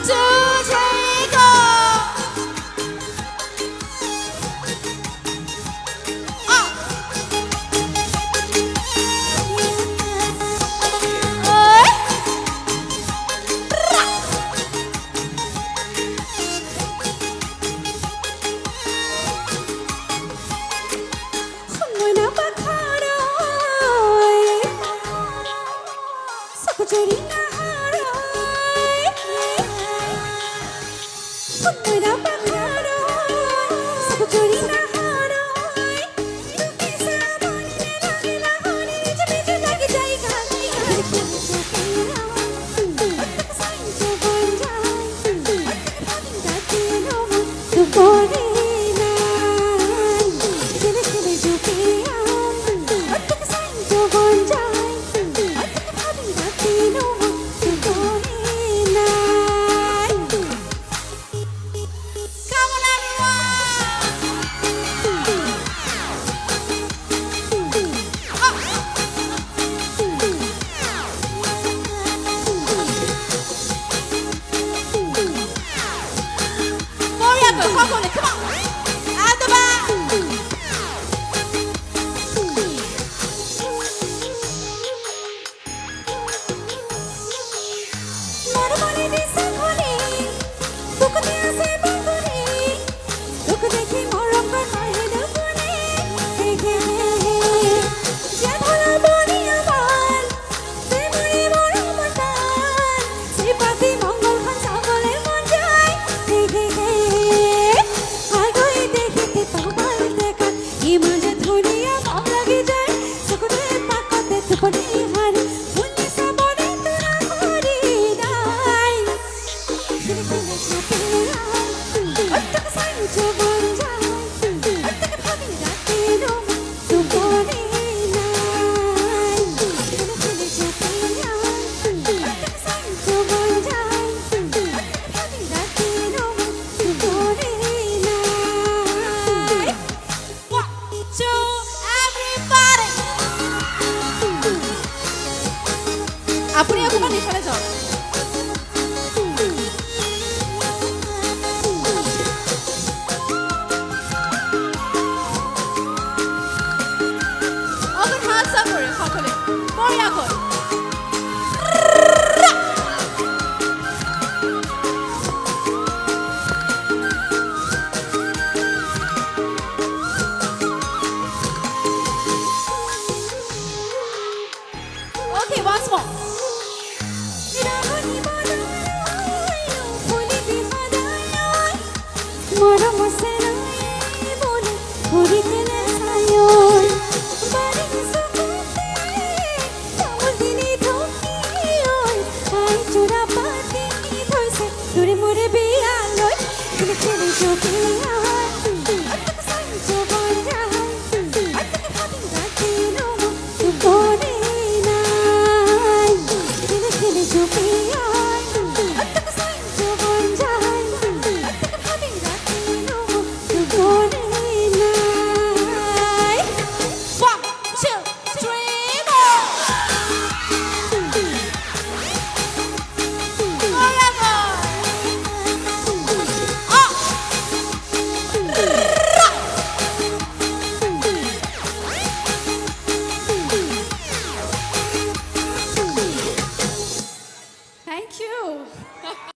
two, three, go. Chori na haroy, khoi na pakharoy, sab chori na haroy, tuki sa bani ne lage na honi nij bij lage jai ghani ghani tak sai to bon jai tak dati no tu pore na chile chile juke tak sai to bon jai আপনি এখন এখানে যাও অগর হাত সাফ করে সকলে পরে এখন Okay, once more. Thank you.